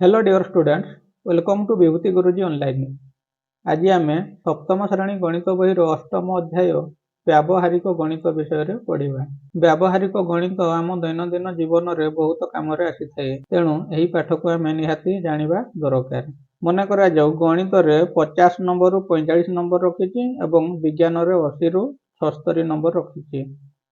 Hello dear students, welcome to Vibhuti Guruji online. आज आम सप्तम श्रेणी गणित बही अष्टम अध्याय व्यावहारिक गणित विषय में पढ़ा। व्यावहारिक गणित आम दैनंदिन जीवन में बहुत कम आसी था, तेणु यही पाठ को आम निहाती जाना दरकार। मन करा गणित रे 50 नंबर 45 नंबर रखी और विज्ञान रे 80 रु 76 नंबर रखी।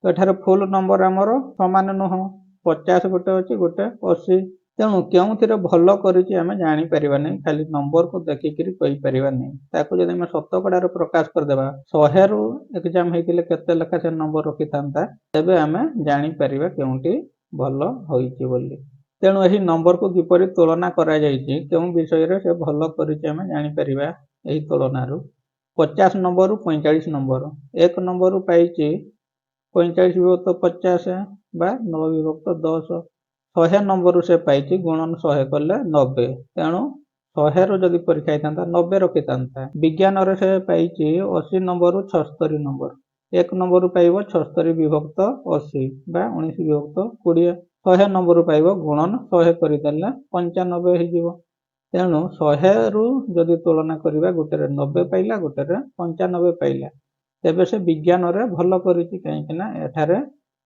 तो एठार फुल नंबर आमर समान नुह, 50 गोटे अच्छी गोटे 80। तेणु केउथिरे भल करिछि आमे जानि परिबा नै, खाली नंबर को देखिकिरी कहि परिबा नै। ताको जदि आमे शतकड़ार प्रकाश करदेबा 100 रु एग्जाम हेतिले केते लेखा से नंबर रखितांता, तेबे आमे जानि परिबा केउंटी भल होइछि बोली। तेणु एही नंबर को किपरि तुलना करा जाइछि, केउ विषय रे से भल करिछि आमे जानि परिबा एही तुलनारु। 50 नंबर रु 45 नंबर, एक नंबर रु पाइछि 45 विभक्त 50 बा 9 विभक्त 10। 100 नंबर से पाइछि गुणन 100 कले 90, तेणु 100 रु जदि परीक्षा होइतांता 90 रखितांता। विज्ञान रे से पाइछि 80 नंबर रु 76 नंबर, एक नंबर रु पाइबो 76 विभक्त 80 बा 19 विभक्त 20। 100 नंबर रु पाइबो गुणन 100 करिदेले 95 हेजिबो। तेणु 100 रु जदि तुलना करिबा गोटे रे 90 पाइला, गोटे रे 95 पाइला, तेबे से विज्ञान रे भल करिछि, काहेकि ना एठारे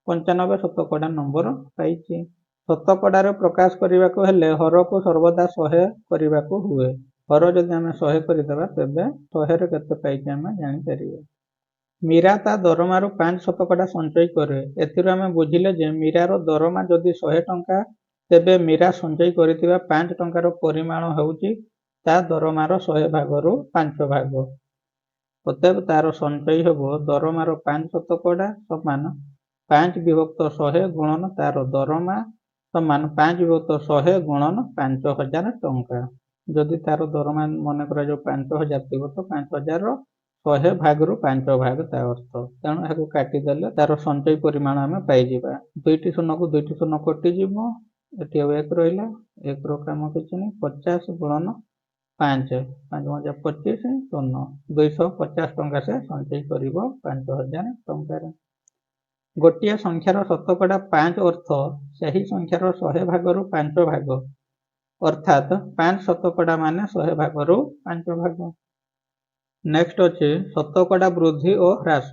95 शतकड़ा नंबर पाइछि। शतकड़ार प्रकाश करने को हेले हर को सर्वदा 100 करने को हुए। हर जदि आम 100 करदेबा तेबे 100 रे केते पाइछि आमे जानि परिबा। मीरा ता दरमारू 5 शतकड़ा संचय करे। एथिरु आमे बुझिले जे मीरार दरमा जदि 100 टंका, तेबे मीरा संचय करिथिबा 5 टंकार परिमाण हेउछि ता दरमार 100 भागरु 5 भाग। अतएव तार संचय हेबो दरमार 5 शतकड़ा समान 5 विभक्त 100 गुणन तार दरमा समान 5 विभक्त 100 गुणन 5000 टंका। जदि तार दरमा मन करा जो 5000 थिबो तो 5000 रो 100 भाग रु 5 भाग ता अर्थ। तेणु याको काटी देले तार संचय परिमाण आमे पाइ जिबा। दुईटी शून्य को दुईटी शून्य कटि जिवो, एठी अब 1 रहिला, 1 रो काम किछि नै, 50 गुणन 5, 5 × 25 शून्य, 250 टंका से संचय करिवो 5000 टंका। गोटे संख्यार शतकड़ा 5 अर्थ सही संख्यार 100 भागरु 5 भाग, अर्थात 5 शतकड़ा माने 100 भागरु 5 भाग। नेक्स्ट अच्छे शतकड़ा वृद्धि और ह्रास।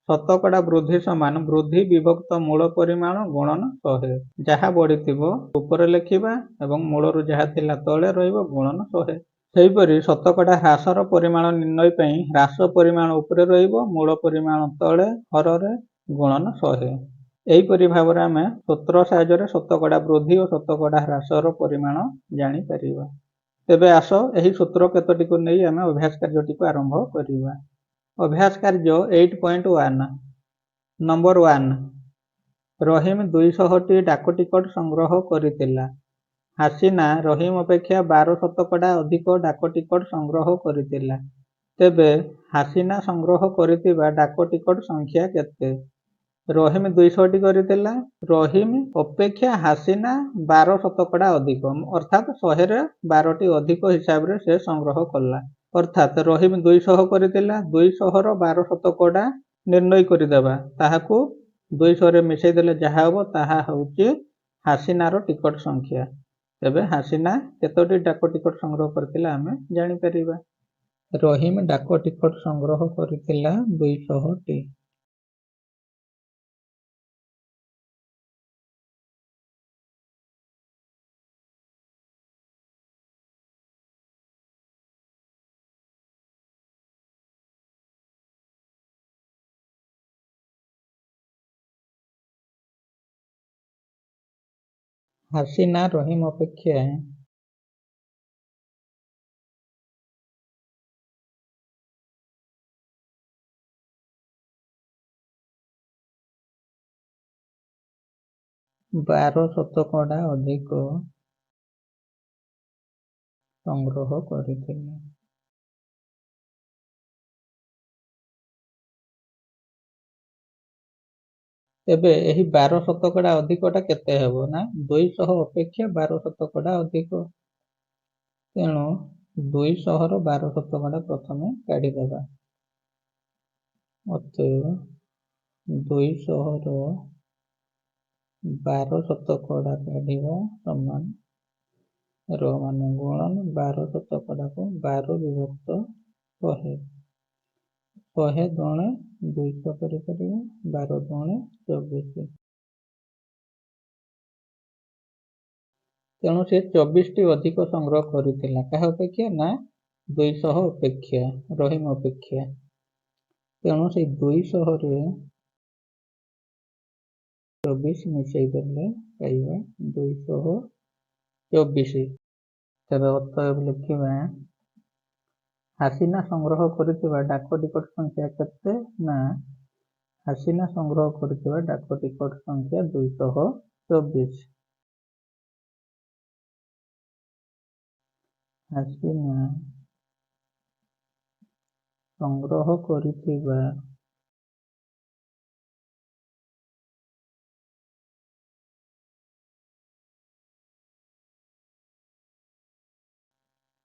शतकड़ा वृद्धि समान वृद्धि विभक्त मूल परिमाण गुणन 100। जहाँ बढ़िथिबो ऊपर लिखिबा एवं मूलरु जहाँ थिला तळे रहिबो गुणन 100। सेहिपरि शतकड़ा ह्रासर परिमाण निर्णय पई ह्रास परिमाण ऊपर रहिबो, मूल परिमाण तळे हରରେ गुणन 100। एहीपरि भावरे आमे सूत्र साहाय्य शतकड़ा वृद्धि और शतकड़ा ह्रासर परिमाण जानि परिबा। तेबे आस एही सूत्र केतोटी को नै आमे अभ्यास कार्यटी को आरंभ करिबा। अभ्यास कार्य 8.1 नंबर 1, रहीम 200 टी डाक टिकट संग्रह करितिला। हासिना रहीम अपेक्षा 12 शतकड़ा अधिक डाक टिकट संग्रह करितिला। तेबे हासिना संग्रह करितिबा डाक टिकट संख्या केते? रहीम 200 टी करितिला, रहीम अपेक्षा हासिना 12 शतकड़ा अधिक, अर्थात 100 रे 12 टी अधिक हिसाब रे से संग्रह कला। अर्थात रहीम 200 करितिला, 200 रो 12 शतकड़ा निर्णय करिदेबा, ताहाकू 200 रे मिसै देले जहा हबो ताहा होउची हासिनार टिकट संख्या। तेबे हासिना केतोटी डाक टिकट संग्रह करथिला आमे जानि परिबा। रहीम डाक टिकट संग्रह करथिला 200 टी। हासिना रहीम अपेक्षा 12 शतकड़ा अधिक संग्रह करिथिला। तेबे एही 12 शतकड़ा अधिकटा केते हेबो ना 200 अपेक्षा 12 शतकड़ा अधिक। तेणु 200 रो 12 शतकड़ा प्रथमे काढी देबा। अतएव 200 रो 12 शतकड़ा काढिबा समान ର ମାନେ ଗୁଣନ 12 ଶତକଡାକୁ 12 ବିଭକ୍ତ 100 100 ଦୁणे 200 କରିପାରିବା 12 ଦୁणे 24। ତେଣୁ ସେ 24ଟି ଅଧିକ ସଂଗ୍ରହ କରିଥିଲା କାହା ଅପେକ୍ଷା ନା 200 ଅପେକ୍ଷା ରହିମ ଅପେକ୍ଷା। ତେଣୁ ସେଇ 200ରେ 24 ମିଶାଇ ଦେଲେ ପାଇବା 224। ତେବେ ଅତଏବ ଲେଖିବା ହାସିନା ସଂଗ୍ରହ କରିଥିବା ଡାକ ଟିକଟ ସଂଖ୍ୟା କେତେ ନା ହାସିନା ସଂଗ୍ରହ କରିଥିବା ଡାକ ଟିକଟ ସଂଖ୍ୟା 224। ହାସିନା ସଂଗ୍ରହ କରିଥିବା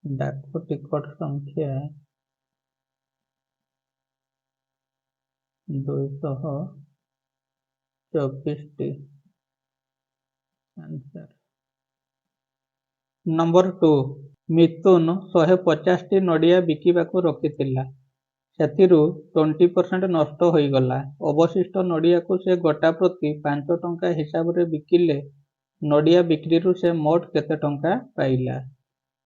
ଡାକ ଟିକଟ ସଂଖ୍ୟା 224ଟି। आंसर नंबर 2 मिथुन 150ଟି ନଡ଼ିଆ ବିକିବାକୁ ରଖିଥିଲା। ସେଥିରୁ 20% ନଷ୍ଟ ହୋଇଗଲା। ଅବଶିଷ୍ଟ ନଡ଼ିଆକୁ ସେ ଗୋଟା ପ୍ରତି 5 ଟଙ୍କା ହିସାବରେ ବିକିଲେ ନଡ଼ିଆ ବିକ୍ରିରୁ ସେ ମୋଟ କେତେ ଟଙ୍କା ପାଇଲା?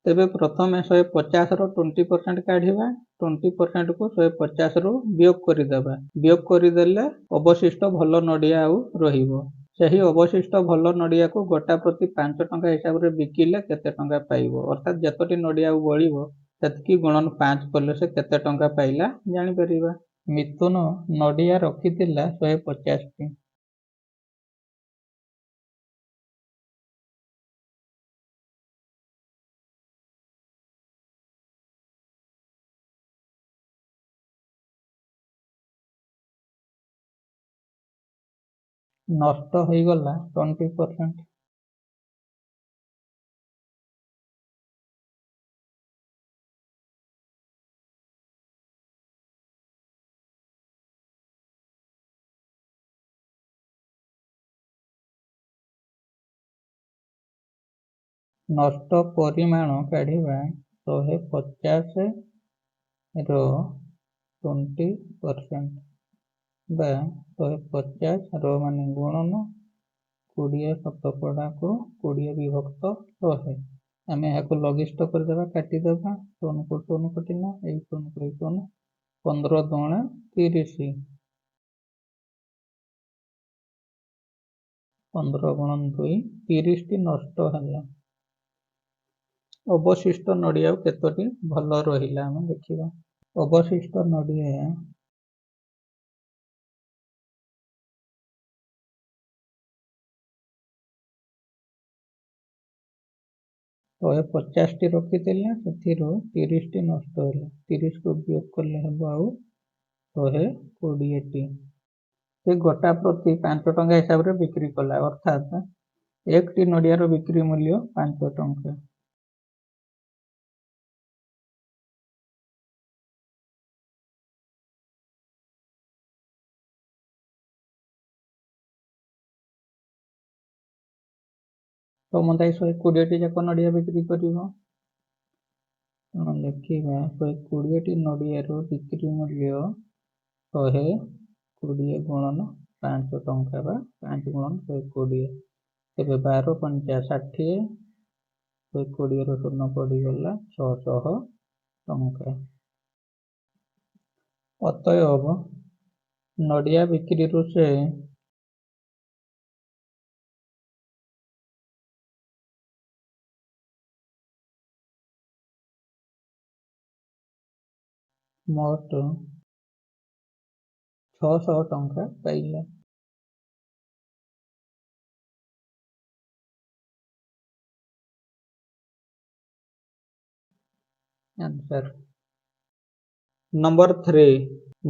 ତେବେ ପ୍ରଥମେ 150ର 20% କାଢ଼ିବା। 20%କୁ 150ରୁ ବିୟୋଗ କରିଦେବା। ବିୟୋଗ କରିଦେଲେ ଅବଶିଷ୍ଟ ଭଲ ନଡ଼ିଆ ଆଉ ରହିବ। ସେହି ଅବଶିଷ୍ଟ ଭଲ ନଡ଼ିଆକୁ ଗୋଟା ପ୍ରତି 5 ଟଙ୍କା ହିସାବରେ ବିକିଲେ କେତେ ଟଙ୍କା ପାଇବ? ଅର୍ଥାତ୍ ଯେତୋଟି ନଡ଼ିଆ ଆଉ ବଳିବ ସେତିକି ଗୁଣନ 5 କଲେ ସେ କେତେ ଟଙ୍କା ପାଇଲା ଜାଣିପାରିବା। ମିଥୁନ ନଡ଼ିଆ ରଖିଥିଲା 150ଟି। ନଷ୍ଟ ହୋଇଗଲା 20%। ନଷ୍ଟ ପରିମାଣ କାଢ଼ିବା 150ର 20% ବା 150ର ମାନେ ଗୁଣନ 20 ଶତକଡାକୁ 20 ବିଭକ୍ତ 100। ଆମେ ଏହାକୁ ଲଘିଷ୍ଠ କରିଦେବା କାଟିଦେବା 0 କୁ 0 କଟିଲା 1 0 କୁ 1 0 15 ଦୁणे 30 15 ଗୁଣନ 2 30ଟି ନଷ୍ଟ ହେଲା। ଅବଶିଷ୍ଟ ନଡ଼ିଆ କେତୋଟି ଭଲ ରହିଲା ଆମେ ଦେଖିବା। ଅବଶିଷ୍ଟ ନଡ଼ିଆ 150ଟି ରଖିଥିଲା ସେଥିରୁ 30ଟି ନଷ୍ଟ ହେଲା। 30କୁ ବିୟୋଗ କଲେ ହେବ ଆଉ 120ଟି। ସେ ଗୋଟା ପ୍ରତି 5 ଟଙ୍କା ହିସାବରେ ବିକ୍ରି କଲା ଅର୍ଥାତ୍ 1ଟି ନଡ଼ିଆର ବିକ୍ରି ମୂଲ୍ୟ 5 ଟଙ୍କା। ସମୁଦାୟ 120ଟି ଯାକ ନଡ଼ିଆ ବିକ୍ରି କରିବ। ତେଣୁ ଲେଖିବା 120ଟି ନଡ଼ିଆର ବିକ୍ରି ମୂଲ୍ୟ 120 ଗୁଣନ 5 ଟଙ୍କା ବା 5 ଗୁଣନ 120। ତେବେ 12 ପଞ୍ଚା 60 120ର ଶୂନ ପଡ଼ିଗଲା 600 ଟଙ୍କା। ଅତଏବ ନଡ଼ିଆ ବିକ୍ରିରୁ ସେ ମୋଟ 600 ଟଙ୍କା ପାଇଲା। आंसर नंबर 3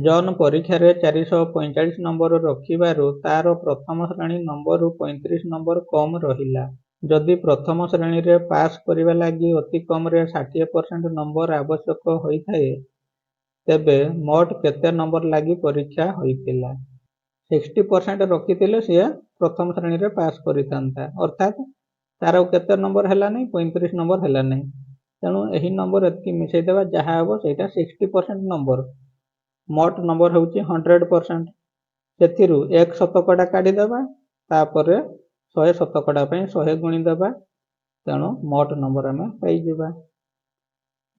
जॉन परीक्षाରେ 445 नंबर ରଖିବାରୁ ତାର ପ୍ରଥମ ଶ୍ରେଣୀ ନମ୍ବରରୁ 35 ନମ୍ବର କମ୍ ରହିଲା। ଯଦି ପ୍ରଥମ ଶ୍ରେଣୀରେ ପାସ୍ କରିବା ଲାଗି ଅତି କମରେ 60% ନମ୍ବର ଆବଶ୍ୟକ ହୋଇଥାଏ ତେବେ ମୋଟ କେତେ ନମ୍ବର ଲାଗି ପରୀକ୍ଷା ହୋଇଥିଲା? 60% ରଖିଥିଲେ ସିଏ ପ୍ରଥମ ଶ୍ରେଣୀରେ ପାସ୍ କରିଥାନ୍ତା। ଅର୍ଥାତ୍ तार केते नंबर है 35 नंबर है तेणु यही नंबर एति मिसेदेवा जहाँ हम से 60% नंबर मोट नंबर हूँ 100% से एक शतकड़ा काढ़ीदेवा तापर 100 शतकड़ा 100 गुणीदेवा तेणु मोट नंबर आम पाइबा।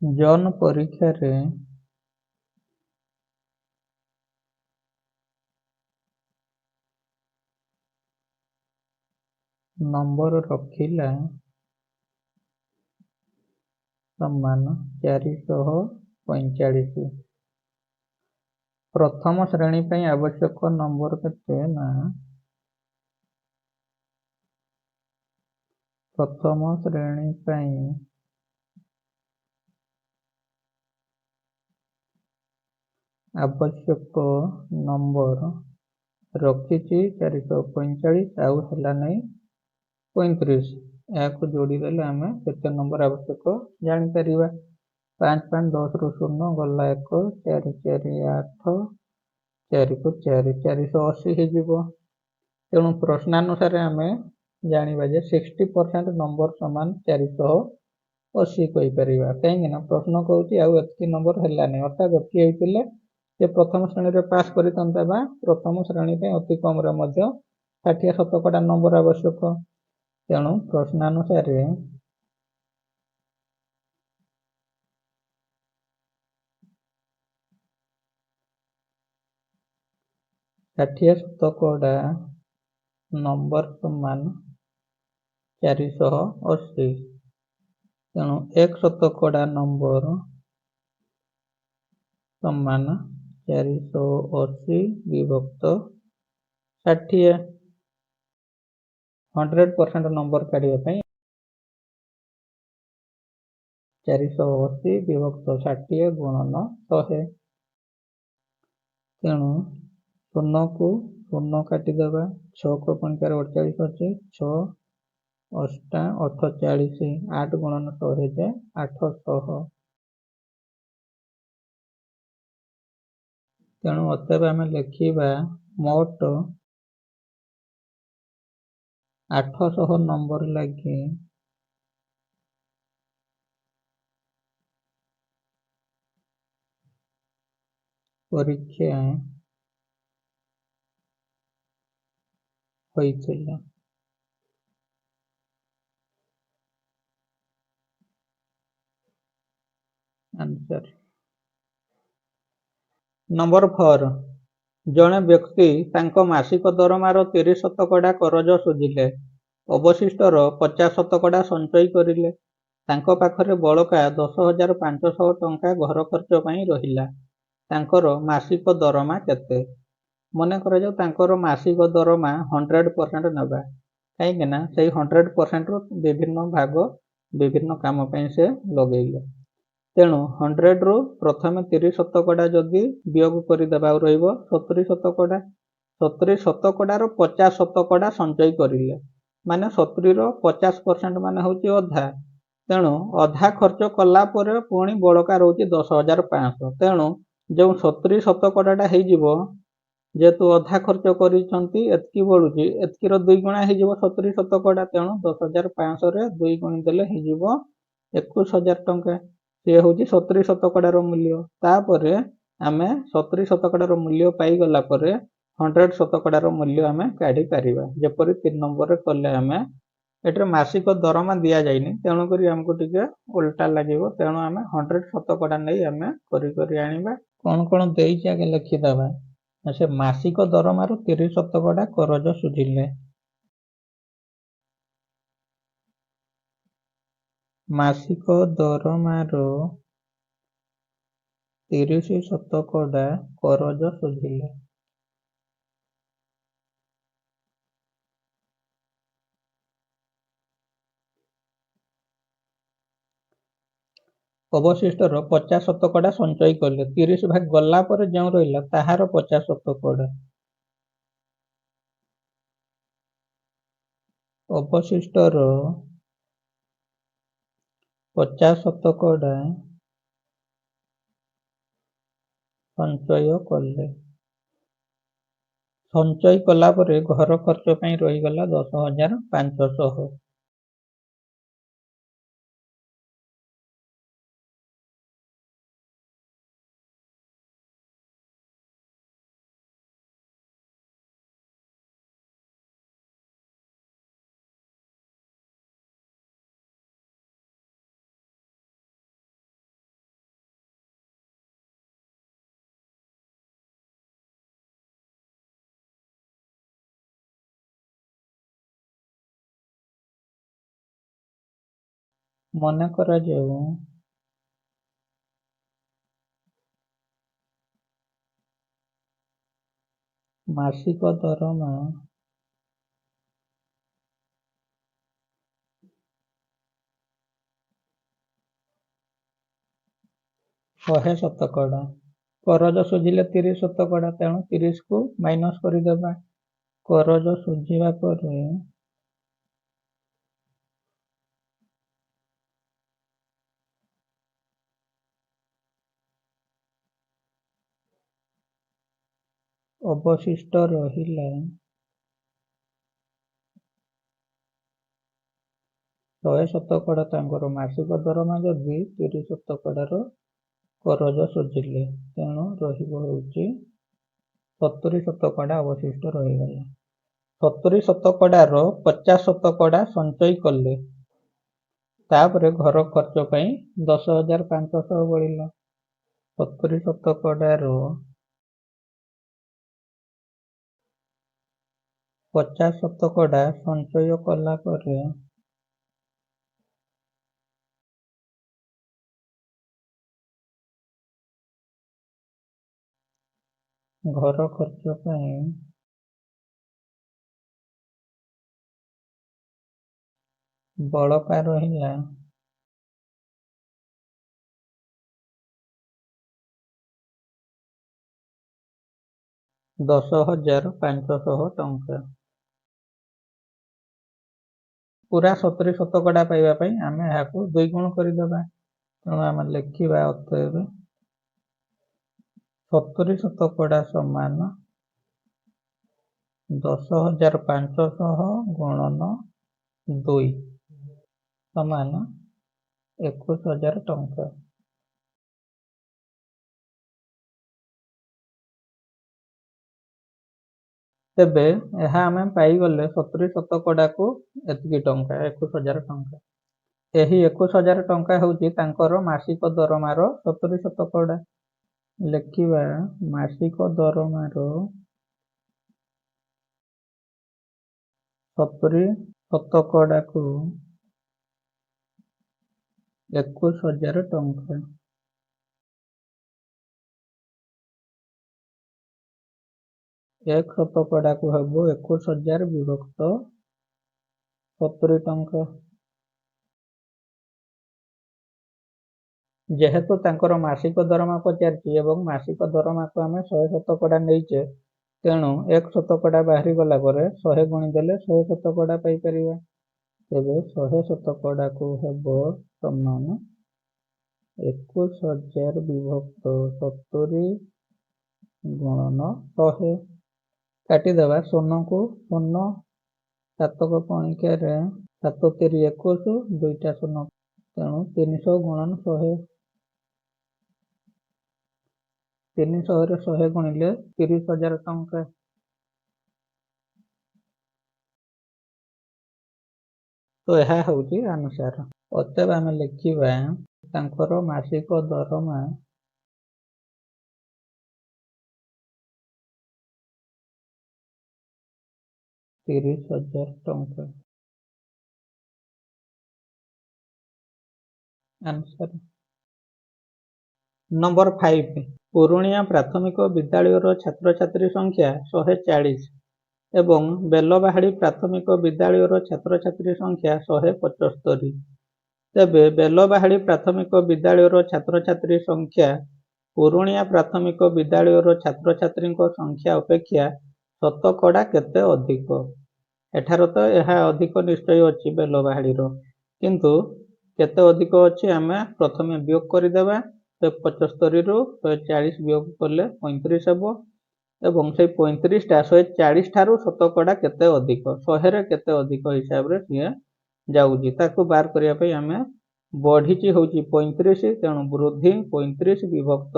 जन परीक्षा रे नंबर रखिला समान 445। प्रथम श्रेणी पर आवश्यक नंबर केते ना प्रथम श्रेणी पर आवश्यक नंबर रखी 445 आउ है नहीं 35 या जोड़ीदेले आम केते नंबर आवश्यक जापर 5 5 10 रु 0 गला 1 4 4 8 4 को 4 480 हो तेणु प्रश्नानुसार आम जाना 60% नंबर समान 480 कहीपर कहीं प्रश्न कौच आती नंबर है अर्थात एति होते से प्रथम श्रेणी में पास कर प्रथम श्रेणी अति कम 60 शतकड़ा नंबर आवश्यक तेणु प्रश्नानुसार 60 शतकड़ा नंबर समान 480 तेणु एक शतकड़ा नंबर समान 480 विभक्त 60 100% नंबर काढ़ा 480 विभक्त 60 गुणन 100 तेणु 0 को 0 काटिदेवा 6 को 48 अच्छे 6 8 48 8 गुणन 100 800 तेणु अतएव आम लिखा मोट 800 नंबर लगी परीक्षा होइथिला। आंसर नंबर 4 जड़े व्यक्ति तांको मासिक दरमार 30 शतकड़ा करज सुझिले अवशिष्टर 50 शतकड़ा संचय करिले तांको पाखरे बड़का 10,500 टंका घर खर्च पई रहिला तांकर मासिक दरमा केते मन कर तांकर मासिक दरमा 100% नबा कहीं से 100% रु विभिन्न भाग विभिन्न काम पई से लगेइले तेणु 100 रु प्रथम 30 शतकड़ा जदि वियोग करदेवा रहिबो 70 शतकड़ा 70 शतकड़ार 50 शतकड़ा संचय करिले माने 70 रो 50% माने होची अधा तेणु अधा खर्च कला परे पुणी बड़का रोची 10,500 तेणु जो 70 शतकड़ाटा हो जेहेतु अधा खर्च करिसंती एतकी बढुची एतकीर 2 गुणा हो 70 शतकड़ा तेणु 10,500 रे 2 गुणी देले हो 21,000 टंका सी हूँ 70 शतकड़ार मूल्य तापर आम 70 शतकड़ार मूल्य पाईगला 100 शतकड़ार मूल्य आम काढ़ी पारिबा जेपरि 3 नंबर कले आम एटर मासिक दरमा दि जाइनि तेणुक आमको टिके उल्टा लगे तेणु आम 100 शतकड़ा नहीं आम करी आनिबा कौन कौन देइछि आगे लिखिदेबा से मासिक दरमार 30 शतकड़ा करज सुझिले मासिक दरमार 30 शतकड़ा करज सुझिले अवशिष्टर 50 शतकड़ा संचय कले 30 भाग गला पर जो रहा ताहार 50 शतकड़ा अवशिष्टर 50 शतकड़ा संचय कले संचय कला पर घर खर्च पई रहीगला 10,500 ମନେ କରାଯାଉ ମାସିକ ଦରମା ଶହେ ଶତକଡ଼ା। କରଜ ସୁଝିଲେ 30 ଶତକଡ଼ା, ତେଣୁ 30କୁ ମାଇନସ୍ କରିଦେବା। କରଜ ସୁଝିବା ପରେ ଅବଶିଷ୍ଟ ରହିଲା 100 ଶତକଡ଼ା ତାଙ୍କର ମାସିକ ଦରମା ଯଦି 30 ଶତକଡ଼ାର କରଜ ସୁଝିଲେ, ତେଣୁ ରହିବ ହେଉଛି 70 ଶତକଡ଼ା ଅବଶିଷ୍ଟ ରହିଗଲା। 70 ଶତକଡ଼ାର 50 ଶତକଡ଼ା ସଞ୍ଚୟ କଲେ, ତାପରେ ଘର ଖର୍ଚ୍ଚ ପାଇଁ 10,500 ବଳିଲା। 70 ଶତକଡ଼ାର 50 ଶତକଡ଼ା ସଞ୍ଚୟ କଲା ପରେ ଘର ଖର୍ଚ୍ଚ ପାଇଁ ବଳକା ରହିଲା 10,500 ଟଙ୍କା। ପୁରା 70 ଶତକଡ଼ା ପାଇବା ପାଇଁ ଆମେ ଏହାକୁ 2 ଗୁଣ କରିଦେବା। ତେଣୁ ଆମେ ଲେଖିବା ଅତଏବ 70 ଶତକଡ଼ା ସମାନ 10,500 ଗୁଣନ 2 ସମାନ 21,000 ଟଙ୍କା। ତେବେ ଏହା ଆମେ ପାଇଗଲେ 70 ଶତକଡ଼ାକୁ ଏତିକି ଟଙ୍କା, 21,000 ଟଙ୍କା। ଏହି 21,000 ଟଙ୍କା ହେଉଛି ତାଙ୍କର ମାସିକ ଦରମାର 70 ଶତକଡ଼ା। ଲେଖିବା ମାସିକ ଦରମାର 70 ଶତକଡ଼ାକୁ 21,000 ଟଙ୍କା। 1 ଶତକଡ଼ାକୁ ହେବ 21,000 ବିଭକ୍ତ 70 ଟଙ୍କା। ଯେହେତୁ ତାଙ୍କର ମାସିକ ଦରମା ପଚାରିଛି ଏବଂ ମାସିକ ଦରମାକୁ ଆମେ 100 ଶତକଡ଼ା ନେଇଛେ, ତେଣୁ 1 ଶତକଡ଼ା ବାହାରିଗଲା ପରେ 100 ଗୁଣିଦେଲେ 100 ଶତକଡ଼ା ପାଇପାରିବା। ତେବେ 100 ଶତକଡ଼ାକୁ ହେବ ସମାନ 21,000 ବିଭକ୍ତ 70 ଗୁଣନ 100। କାଟିଦେବା ଶୂନକୁ ଶୂନ, 7କ ପଣିକିଆରେ 7 ତିରି 21, 2ଟା ଶୂନ, ତେଣୁ 300 ଗୁଣନ 100। 300ରେ 100 ଗୁଣିଲେ 30,000 ଟଙ୍କା। ତ ଏହା ହେଉଛି ଆନସାର। ଅତଏବ ଆମେ ଲେଖିବା ତାଙ୍କର ମାସିକ ଦରମା 30,000 ଟଙ୍କା। ଆନସାର। ନମ୍ବର 5, ପୁରୁଣିଆ ପ୍ରାଥମିକ ବିଦ୍ୟାଳୟର ଛାତ୍ରଛାତ୍ରୀ ସଂଖ୍ୟା 140 ଏବଂ ବେଲବାହାଡ଼ି ପ୍ରାଥମିକ ବିଦ୍ୟାଳୟର ଛାତ୍ରଛାତ୍ରୀ ସଂଖ୍ୟା 175। ତେବେ ବେଲବାହାଡ଼ି ପ୍ରାଥମିକ ବିଦ୍ୟାଳୟର ଛାତ୍ରଛାତ୍ରୀ ସଂଖ୍ୟା ପୁରୁଣିଆ ପ୍ରାଥମିକ ବିଦ୍ୟାଳୟର ଛାତ୍ରଛାତ୍ରୀଙ୍କ ସଂଖ୍ୟା ଅପେକ୍ଷା ଶତକଡ଼ା କେତେ ଅଧିକ? ଏଠାରେ ତ ଏହା ଅଧିକ ନିଶ୍ଚୟ ଅଛି ବେଲବାହାଡ଼ିର, କିନ୍ତୁ କେତେ ଅଧିକ ଅଛି ଆମେ ପ୍ରଥମେ ବିୟୋଗ କରିଦେବା। 175ରୁ 140 ବିୟୋଗ କଲେ 35 ହେବ ଏବଂ ସେଇ 35ଟା 140 ଠାରୁ ଶତକଡ଼ା କେତେ ଅଧିକ, 100ରେ କେତେ ଅଧିକ ହିସାବରେ ସିଏ ଯାଉଛି, ତାକୁ ବାହାର କରିବା ପାଇଁ ଆମେ ବଢ଼ିଛି ହେଉଛି 35, ତେଣୁ ବୃଦ୍ଧି 35 ବିଭକ୍ତ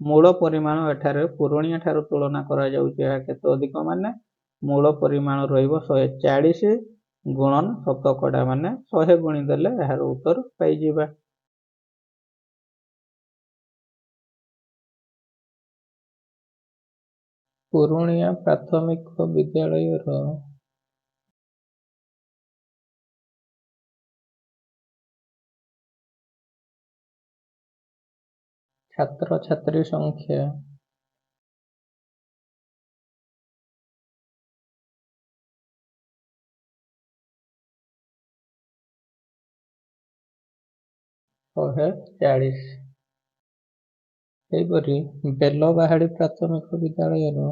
ମୂଳ ପରିମାଣ ଏଠାରେ ପୁରୁଣିଆ ଠାରୁ ତୁଳନା କରାଯାଉଛି, ଏହା କେତେ ଅଧିକ ମାନେ ମୂଳ ପରିମାଣ ରହିବ 140 ଗୁଣନ ଶତକଡ଼ା, ମାନେ 100 ଗୁଣିଦେଲେ ଏହାର ଉତ୍ତର ପାଇଯିବା। ପୁରୁଣିଆ ପ୍ରାଥମିକ ବିଦ୍ୟାଳୟର ଛାତ୍ରଛାତ୍ରୀ ସଂଖ୍ୟା 140। ସେହିପରି ବେଲବାହାଳି ପ୍ରାଥମିକ ବିଦ୍ୟାଳୟର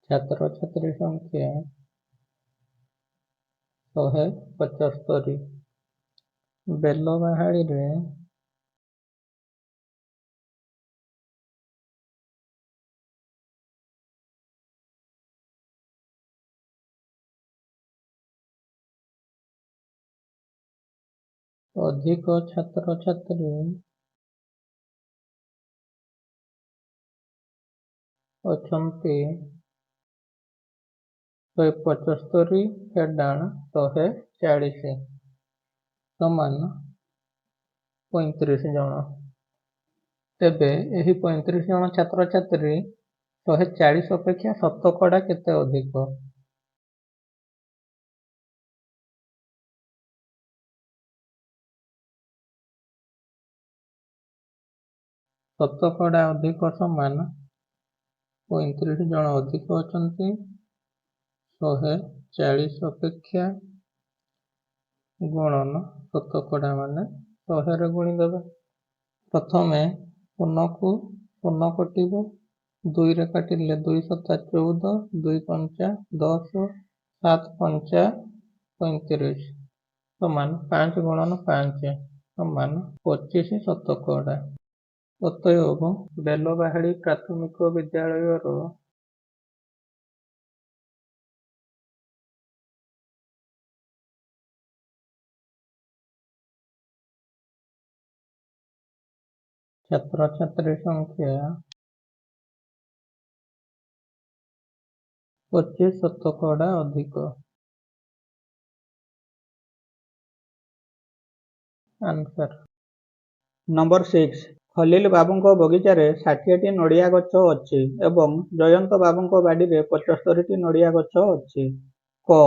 ଛାତ୍ରଛାତ୍ରୀ ସଂଖ୍ୟା 175। ବେଲବାହାଳିରେ ଅଧିକ ଛାତ୍ରଛାତ୍ରୀ ଅଛନ୍ତି 175 ଫେଡାଣ 140 ସମାନ 35 ଜଣ। ତେବେ ଏହି 35 ଜଣ ଛାତ୍ରଛାତ୍ରୀ 140 ଅପେକ୍ଷା ଶତକଡ଼ା କେତେ ଅଧିକ? ଶତକଡ଼ା ଅଧିକ ସମାନ 35 ଜଣ ଅଧିକ ଅଛନ୍ତି 140 ଅପେକ୍ଷା ଗୁଣନ ଶତକଡ଼ା ମାନେ 100ରେ ଗୁଣିଦେବା। ପ୍ରଥମେ ଶୂନକୁ ଶୂନ କଟିବ, 2ରେ କାଟିଲେ 2 ସତା 14, 2 ପଞ୍ଚା 10, 7 ପଞ୍ଚା 35 ସମାନ 5 ଗୁଣନ 5 ସମାନ 25 ଶତକଡ଼ା। ଅତଏବ ବେଲବାହାଳି ପ୍ରାଥମିକ ବିଦ୍ୟାଳୟର ଛାତ୍ରଛାତ୍ରୀ ସଂଖ୍ୟା 25 ଶତକଡ଼ା ଅଧିକ। Answer number 6। ଖଲିଲ ବାବୁଙ୍କ ବଗିଚାରେ 60ଟି ନଡ଼ିଆ ଗଛ ଅଛି ଏବଂ ଜୟନ୍ତ ବାବୁଙ୍କ ବାଡ଼ିରେ 75ଟି ନଡ଼ିଆ ଗଛ ଅଛି। କ.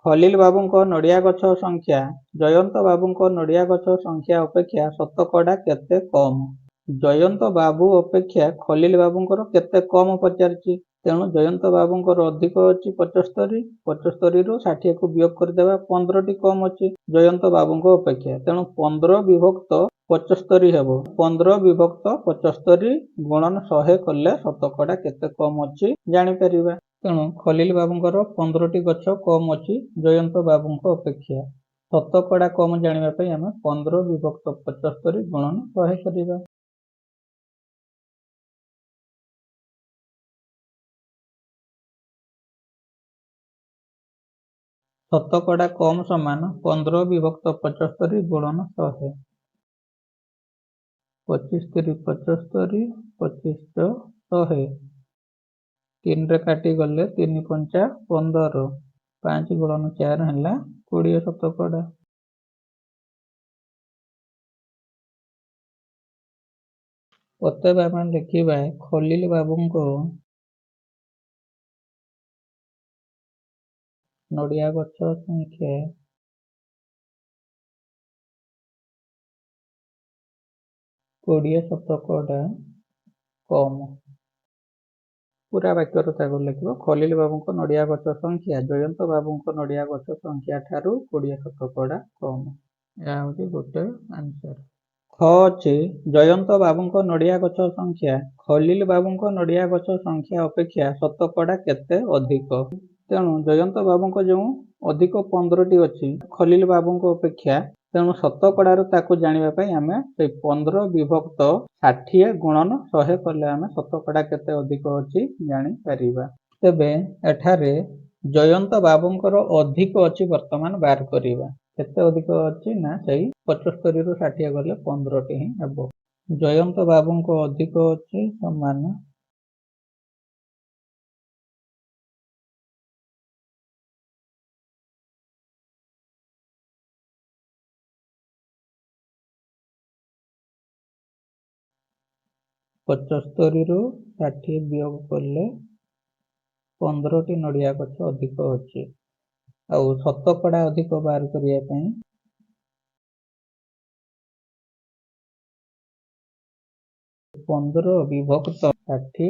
ଖଲିଲ ବାବୁଙ୍କ ନଡ଼ିଆ ଗଛ ସଂଖ୍ୟା ଜୟନ୍ତ ବାବୁଙ୍କ ନଡ଼ିଆ ଗଛ ସଂଖ୍ୟା ଅପେକ୍ଷା ଶତକଡ଼ା କେତେ କମ୍? ଜୟନ୍ତ ବାବୁ ଅପେକ୍ଷା ଖଲିଲ ବାବୁଙ୍କର କେତେ କମ୍ ପଚାରିଛି। ତେଣୁ ଜୟନ୍ତ ବାବୁଙ୍କର ଅଧିକ ଅଛି 75, 75ରୁ 60କୁ ବିୟୋଗ କରିଦେବା, 15ଟି କମ୍ ଅଛି ଜୟନ୍ତ ବାବୁଙ୍କ ଅପେକ୍ଷା। ତେଣୁ 15 ବିଭକ୍ତ 75 ହେବ। 15 ବିଭକ୍ତ 75 ଗୁଣନ 100 କଲେ ଶତକଡ଼ା କେତେ କମ୍ ଅଛି ଜାଣିପାରିବା। ତେଣୁ ଖଲିଲ ବାବୁଙ୍କର 15ଟି ଗଛ କମ୍ ଅଛି ଜୟନ୍ତ ବାବୁଙ୍କ ଅପେକ୍ଷା। ଶତକଡ଼ା କମ୍ ଜାଣିବା ପାଇଁ ଆମେ 15 ବିଭକ୍ତ 75 ଗୁଣନ 100 କରିବା। ଶତକଡ଼ା କମ୍ ସମାନ 15 ବିଭକ୍ତ 75 ଗୁଣନ 100। 25 3 75, 25 100। 3ରେ କାଟିଗଲେ 3 ପଞ୍ଚା 15, 5 ଗୁଣନ 4 ହେଲା 20 ଶତକଡ଼ା। ଅତଏବ ଆମେ ଲେଖିବା ଖଲିଲ ବାବୁଙ୍କ ନଡ଼ିଆ ଗଛ ସଂଖ୍ୟା କୋଡ଼ିଏ ଶତକଡ଼ା କମ୍। ପୁରା ବାକ୍ୟରୁ ତାକୁ ଲେଖିବ ଖଲିଲ ବାବୁଙ୍କ ନଡ଼ିଆ ଗଛ ସଂଖ୍ୟା ଜୟନ୍ତ ବାବୁଙ୍କ ନଡ଼ିଆ ଗଛ ସଂଖ୍ୟା ଠାରୁ 20 ଶତକଡ଼ା କମ୍। ଏହା ହେଉଛି ଗୋଟେ ଆନ୍ସର। ଖ ଅଛି ଜୟନ୍ତ ବାବୁଙ୍କ ନଡ଼ିଆ ଗଛ ସଂଖ୍ୟା ଖଲିଲ ବାବୁଙ୍କ ନଡ଼ିଆ ଗଛ ସଂଖ୍ୟା ଅପେକ୍ଷା ଶତକଡ଼ା କେତେ ଅଧିକ? ତେଣୁ ଜୟନ୍ତ ବାବୁଙ୍କ ଯେଉଁ ଅଧିକ 15ଟି ଅଛି ଖଲିଲ ବାବୁଙ୍କ ଅପେକ୍ଷା, ତେଣୁ ଶତକଡ଼ାରୁ ତାକୁ ଜାଣିବା ପାଇଁ ଆମେ ସେଇ 15 ବିଭକ୍ତ 60 ଗୁଣନ 100 କଲେ ଆମେ ଶତକଡ଼ା କେତେ ଅଧିକ ଅଛି ଜାଣିପାରିବା। ତେବେ ଏଠାରେ ଜୟନ୍ତ ବାବୁଙ୍କର ଅଧିକ ଅଛି ବର୍ତ୍ତମାନ ବାହାର କରିବା। କେତେ ଅଧିକ ଅଛି ନା ସେଇ 75ରୁ 60 ଗଲେ 15ଟି ହିଁ ହେବ। ଜୟନ୍ତ ବାବୁଙ୍କ ଅଧିକ ଅଛି ସମାନ 75ରୁ 60 ବିୟୋଗ କଲେ 15ଟି ନଡ଼ିଆ ଗଛ ଅଧିକ ଅଛି। ଆଉ ଶତକଡ଼ା ଅଧିକ ବାହାର କରିବା ପାଇଁ 15 ବିଭକ୍ତ 60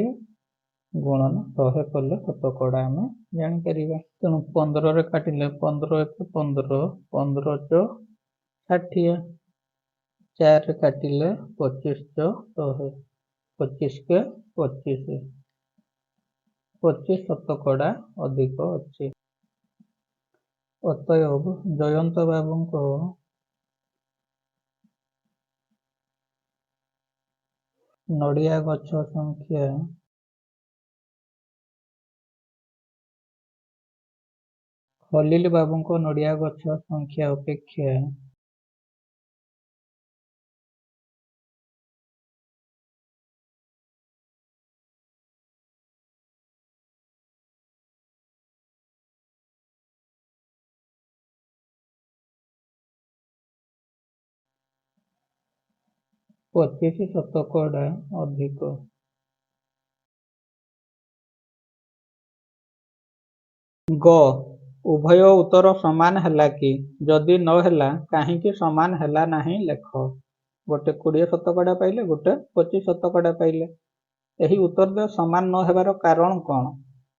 ଗୁଣନ 100 କଲେ ଶତକଡ଼ା ଆମେ ଜାଣିପାରିବା। ତେଣୁ 15ରେ କାଟିଲେ 15 ଏକେ 15, 15 ଚ 60, 4ରେ କାଟିଲେ 25 ଚ 100, 25 କେ 25, 25 ଶତକଡ଼ା ଅଧିକ ଅଛି। ଅତଏବ ଜୟନ୍ତ ବାବୁଙ୍କ ନଡ଼ିଆ ଗଛ ସଂଖ୍ୟା ଖଲିଲ ବାବୁଙ୍କ ନଡ଼ିଆ ଗଛ ସଂଖ୍ୟା ଅପେକ୍ଷା ପଚିଶ ଶତକଡ଼ା ଅଧିକ। ଗ. ଉଭୟ ଉତ୍ତର ସମାନ ହେଲା କି? ଯଦି ନ ହେଲା କାହିଁକି ସମାନ ହେଲା ନାହିଁ ଲେଖ। ଗୋଟେ 20 ଶତକଡ଼ା ପାଇଲେ, ଗୋଟେ 25 ଶତକଡ଼ା ପାଇଲେ। ଏହି ଉତ୍ତର ସମାନ ନ ହେବାର କାରଣ କ'ଣ?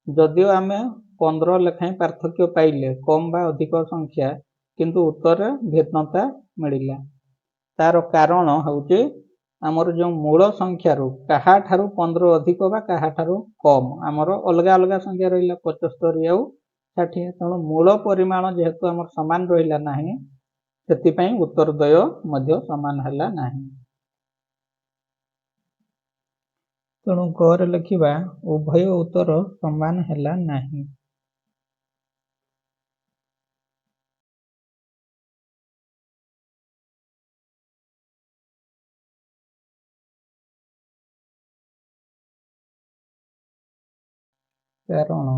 ଯଦିଓ ଆମେ 15 ଲେଖାଏଁ ପାର୍ଥକ୍ୟ ପାଇଲେ, କମ୍ ବା ଅଧିକ ସଂଖ୍ୟା, କିନ୍ତୁ ଉତ୍ତରରେ ଭିନ୍ନତା ମିଳିଲା। ତାର କାରଣ ହେଉଛି ଆମର ଯେଉଁ ମୂଳ ସଂଖ୍ୟାରୁ କାହାଠାରୁ 15 ଅଧିକ ବା କାହାଠାରୁ କମ୍ ଆମର ଅଲଗା ଅଲଗା ସଂଖ୍ୟା ରହିଲା 75 ଆଉ 60। ତେଣୁ ମୂଳ ପରିମାଣ ଯେହେତୁ ଆମର ସମାନ ରହିଲା ନାହିଁ, ସେଥିପାଇଁ ଉତ୍ତର ଦ୍ୱୟ ମଧ୍ୟ ସମାନ ହେଲା ନାହିଁ। ତେଣୁ ଗରେ ଲେଖିବା ଉଭୟ ଉତ୍ତର ସମାନ ହେଲା ନାହିଁ। କାରଣ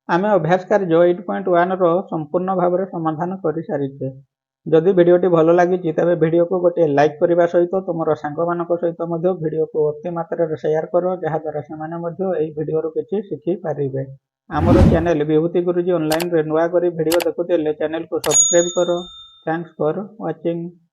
ଆମେ ଅଭ୍ୟାସ କାର୍ଯ୍ୟ 8.1ର ସମ୍ପୂର୍ଣ୍ଣ ଭାବରେ ସମାଧାନ କରିସାରିଛେ। ଯଦି ଭିଡ଼ିଓଟି ଭଲ ଲାଗିଛି ତେବେ ଭିଡ଼ିଓକୁ ଗୋଟିଏ ଲାଇକ୍ କରିବା ସହିତ ତୁମର ସାଙ୍ଗମାନଙ୍କ ସହିତ ମଧ୍ୟ ଭିଡ଼ିଓକୁ ଅତି ମାତ୍ରାରେ ସେୟାର କର, ଯାହାଦ୍ୱାରା ସେମାନେ ମଧ୍ୟ ଏହି ଭିଡ଼ିଓରୁ କିଛି ଶିଖିପାରିବେ। ଆମର ଚ୍ୟାନେଲ ବିଭୂତି ଗୁରୁଜୀ ଅନଲାଇନରେ ନୂଆ କରି ଭିଡ଼ିଓ ଦେଖୁଥିଲେ ଚ୍ୟାନେଲକୁ ସବସ୍କ୍ରାଇବ୍ କର। ଥ୍ୟାଙ୍କ୍ସ ଫର ୱାଚିଂ।